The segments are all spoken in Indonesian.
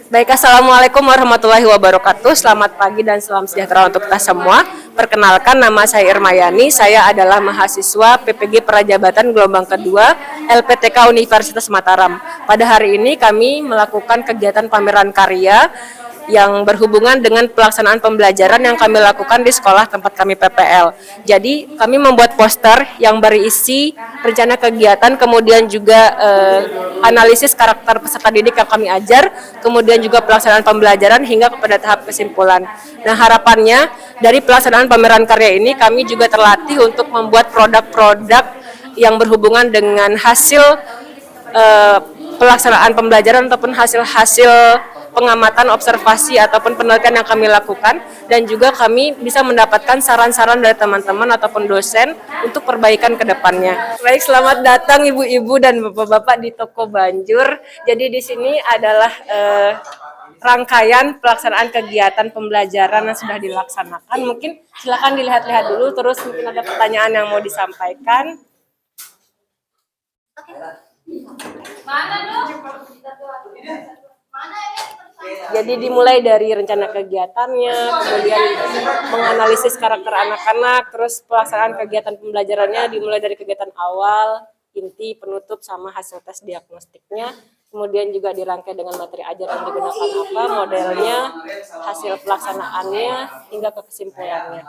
Baik, Assalamualaikum warahmatullahi wabarakatuh. Selamat pagi dan salam sejahtera untuk kita semua. Perkenalkan, nama saya Irmayani. Saya adalah mahasiswa PPG Prajabatan gelombang kedua LPTK Universitas Mataram. Pada hari ini kami melakukan kegiatan pameran karya yang berhubungan dengan pelaksanaan pembelajaran yang kami lakukan di sekolah tempat kami PPL. Jadi kami membuat poster yang berisi rencana kegiatan, kemudian juga analisis karakter peserta didik yang kami ajar, kemudian juga pelaksanaan pembelajaran hingga kepada tahap kesimpulan. Nah, harapannya dari pelaksanaan pameran karya ini kami juga terlatih untuk membuat produk-produk yang berhubungan dengan hasil pelaksanaan pembelajaran ataupun hasil-hasil pengamatan, observasi ataupun penelitian yang kami lakukan, dan juga kami bisa mendapatkan saran-saran dari teman-teman ataupun dosen untuk perbaikan ke depannya. Baik, selamat datang ibu-ibu dan bapak-bapak di Toko Banjur. Jadi di sini adalah rangkaian pelaksanaan kegiatan pembelajaran yang sudah dilaksanakan. Mungkin silakan dilihat-lihat dulu, terus mungkin ada pertanyaan yang mau disampaikan. Jadi dimulai dari rencana kegiatannya, kemudian menganalisis karakter anak-anak, terus pelaksanaan kegiatan pembelajarannya dimulai dari kegiatan awal, inti, penutup, sama hasil tes diagnostiknya. Kemudian juga dirangkai dengan materi ajar yang digunakan apa, modelnya, hasil pelaksanaannya, hingga ke kesimpulannya.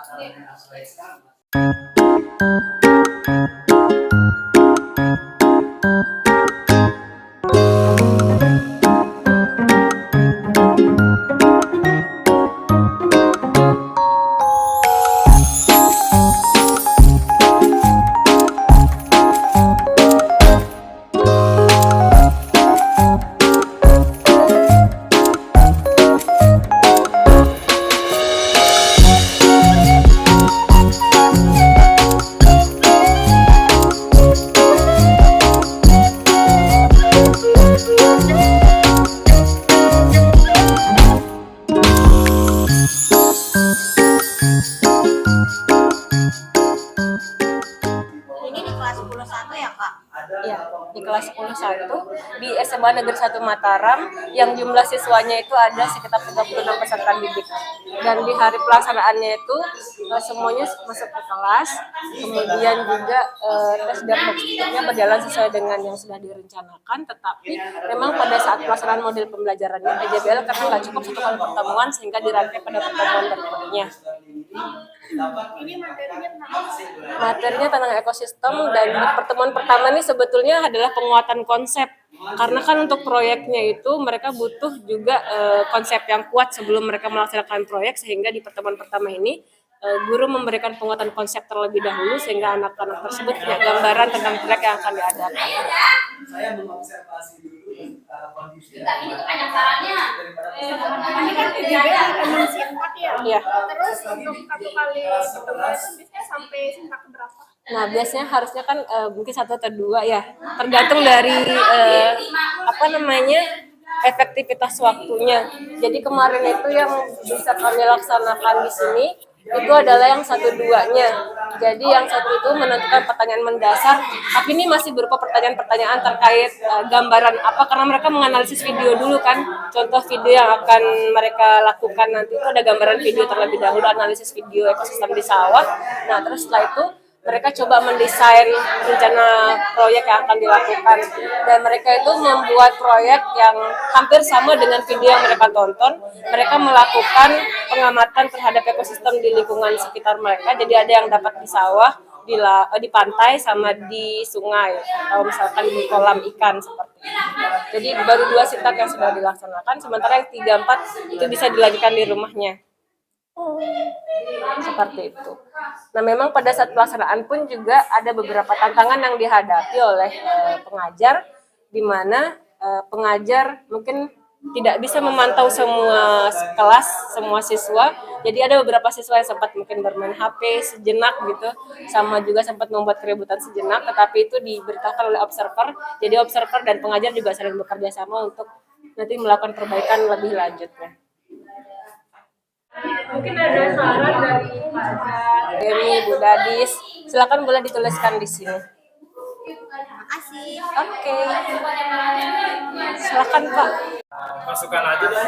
Ya, di kelas 11 di SMA Negeri 1 Mataram yang jumlah siswanya itu ada sekitar 36 peserta didik. Dan di hari pelaksanaannya itu semuanya masuk ke kelas, kemudian juga tes diagnostiknya berjalan sesuai dengan yang sudah direncanakan, tetapi memang pada saat pelaksanaan model pembelajarannya PJBL karena nggak cukup satu kali pertemuan sehingga dirangkai pada pertemuan berikutnya. Ini materinya tentang ekosistem, dan pertemuan pertama ini sebetulnya adalah penguatan konsep, karena kan untuk proyeknya itu mereka butuh juga konsep yang kuat sebelum mereka melaksanakan proyek, sehingga di pertemuan pertama ini guru memberikan penguatan konsep terlebih dahulu sehingga anak-anak tersebut punya gambaran tentang proyek yang akan diadakan. Saya mengobservasi dulu kondisi. Ini penyesalannya. Ini kan memang singkat ya. Iya. Terus untuk satu kali pertemuan itu biasanya sampai singkat berapa? Nah, biasanya harusnya kan mungkin 1 atau 2 ya. Tergantung dari efektivitas waktunya. Jadi kemarin itu yang bisa kami laksanakan di sini itu adalah yang 1-2-nya. Jadi yang 1 itu menentukan pertanyaan mendasar, tapi ini masih berupa pertanyaan-pertanyaan terkait gambaran apa, karena mereka menganalisis video dulu kan. Contoh video yang akan mereka lakukan nanti itu ada gambaran video terlebih dahulu, analisis video ekosistem di sawah. Nah, terus setelah itu mereka coba mendesain rencana proyek yang akan dilakukan, dan mereka itu membuat proyek yang hampir sama dengan video yang mereka tonton. Mereka melakukan pengamatan terhadap ekosistem di lingkungan sekitar mereka, jadi ada yang dapat di sawah, di pantai, sama di sungai, atau misalkan di kolam ikan seperti itu. Jadi baru 2 sitak yang sudah dilaksanakan, sementara yang 3-4 itu bisa dilanjutkan di rumahnya. Seperti itu. Nah, memang pada saat pelaksanaan pun juga ada beberapa tantangan yang dihadapi oleh pengajar, di mana pengajar mungkin tidak bisa memantau semua kelas, semua siswa. Jadi ada beberapa siswa yang sempat mungkin bermain HP sejenak gitu, sama juga sempat membuat keributan sejenak, tetapi itu diberitakan oleh observer. Jadi observer dan pengajar juga saling bekerja sama untuk nanti melakukan perbaikan lebih lanjutnya. Mungkin ada saran dari Pak Demi, Bu Dadis, silakan boleh dituliskan di sini. Terima kasih. Oke, silakan Pak. Masukkan aja deh.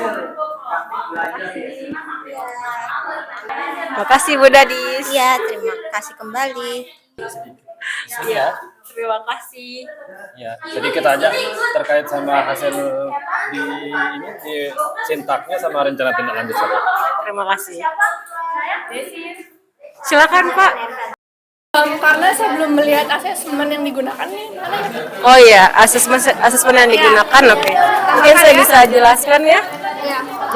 Terima kasih Bu Dadis. Iya, terima kasih kembali. Iya, terima kasih. Ya, sedikit aja terkait sama hasil di sintaknya sama rencana tindak lanjut. Terima kasih. Silakan Pak. Karena saya belum melihat asesmen yang digunakan nih. Oh iya, asesmen yang digunakan, oke. Mungkin saya bisa jelaskan ya.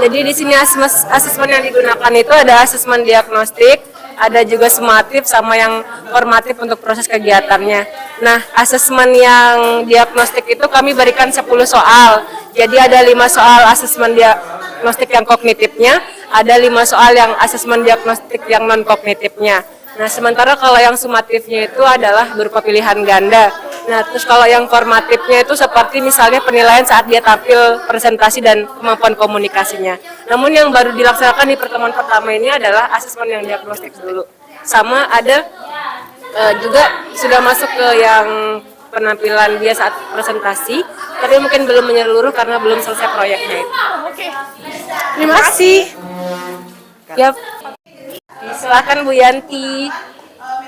Jadi di sini asesmen yang digunakan itu ada asesmen diagnostik, ada juga sumatif sama yang formatif untuk proses kegiatannya. Nah, asesmen yang diagnostik itu kami berikan 10 soal. Jadi ada 5 soal asesmen diagnostik yang kognitifnya, ada 5 soal yang asesmen diagnostik yang non kognitifnya. Nah, sementara kalau yang sumatifnya itu adalah berupa pilihan ganda. Nah, terus kalau yang formatifnya itu seperti misalnya penilaian saat dia tampil presentasi dan kemampuan komunikasinya. Namun yang baru dilaksanakan di pertemuan pertama ini adalah asesmen yang diagnostik dulu. Sama ada juga sudah masuk ke yang penampilan dia saat presentasi, tapi mungkin belum menyeluruh karena belum selesai proyeknya itu. Oke. Terima kasih. Yap. Silakan Bu Yanti.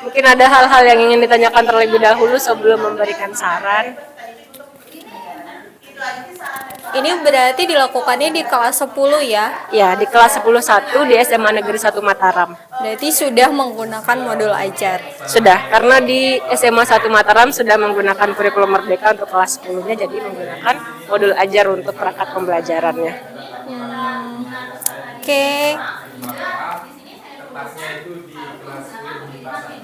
Mungkin ada hal-hal yang ingin ditanyakan terlebih dahulu sebelum memberikan saran. Ini berarti dilakukannya di kelas 10 ya? Ya, di kelas 10-1 di SMA Negeri 1 Mataram. Berarti sudah menggunakan modul ajar. Sudah, karena di SMA 1 Mataram sudah menggunakan kurikulum Merdeka untuk kelas 10-nya, jadi menggunakan modul ajar untuk perangkat pembelajarannya. Oke. Kelasnya itu di kelas 10 MIPA 1.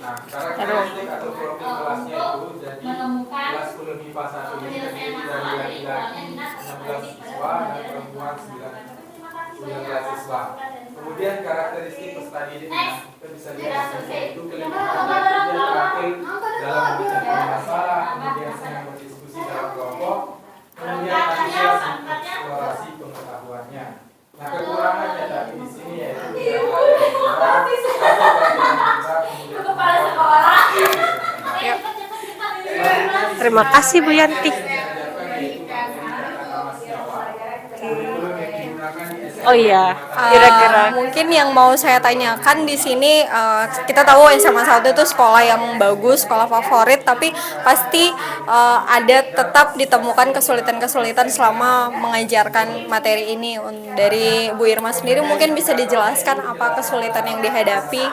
Nah, sekarang atau profil kelasnya itu jadi kelas 10 MIPA 1 ini terdiri dari laki-laki 16 siswa dan perempuan 19 siswa. Kemudian karakteristik peserta didiknya kita bisa lihat itu kelebihannya itu dia terampil dalam memecahkan masalah, kemudian senang berdiskusi dalam kelompok, kemudian antusias mengeksplorasi pengetahuannya. Nah, kekurangannya tadi di sini yaitu Terima kasih Bu Yanti. Oh iya, kira-kira Mungkin yang mau saya tanyakan di sini, kita tahu SMA 1 itu sekolah yang bagus, sekolah favorit, tapi pasti ada tetap ditemukan kesulitan-kesulitan selama mengajarkan materi ini. Dari Bu Irma sendiri mungkin bisa dijelaskan apa kesulitan yang dihadapi?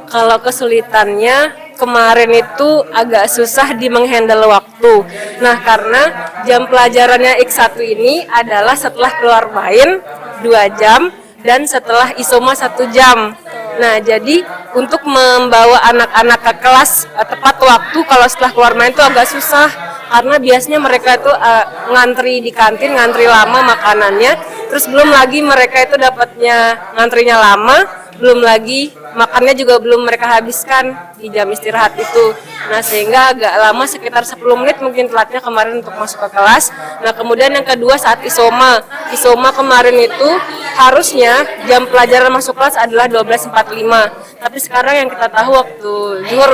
kalau kesulitannya kemarin itu agak susah di menghandle waktu. Nah, karena jam pelajarannya X1 ini adalah setelah keluar main 2 jam dan setelah isoma 1 jam. Nah, jadi untuk membawa anak-anak ke kelas tepat waktu kalau setelah keluar main itu agak susah karena biasanya mereka itu ngantri di kantin, ngantri lama makanannya. Terus belum lagi mereka itu dapatnya ngantrinya lama, belum lagi makannya juga belum mereka habiskan di jam istirahat itu. Nah, sehingga agak lama sekitar 10 menit mungkin telatnya kemarin untuk masuk ke kelas. Nah, kemudian yang kedua saat isoma. Isoma kemarin itu harusnya jam pelajaran masuk kelas adalah 12.45. Tapi sekarang yang kita tahu waktu zuhur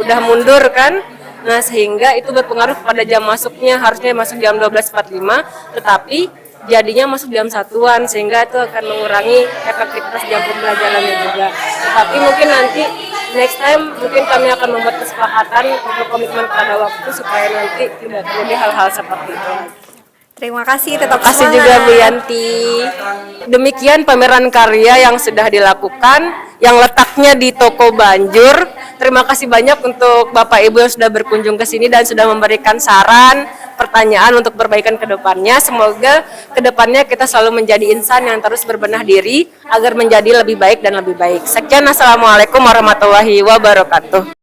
udah mundur kan. Nah, sehingga itu berpengaruh pada jam masuknya, harusnya masuk jam 12.45, tetapi jadinya masuk jam 1-an, sehingga itu akan mengurangi efektivitas jam pembelajarannya juga. Tapi mungkin nanti next time mungkin kami akan membuat kesepakatan untuk komitmen pada waktu supaya nanti tidak terjadi hal-hal seperti itu. Terima kasih, tetap Terima kasih semangat. juga Bu Yanti. Demikian pameran karya yang sudah dilakukan, yang letaknya di Toko Banjur. Terima kasih banyak untuk Bapak Ibu yang sudah berkunjung ke sini dan sudah memberikan saran, pertanyaan untuk perbaikan ke depannya. Semoga ke depannya kita selalu menjadi insan yang terus berbenah diri agar menjadi lebih baik dan lebih baik. Sekian, assalamualaikum warahmatullahi wabarakatuh.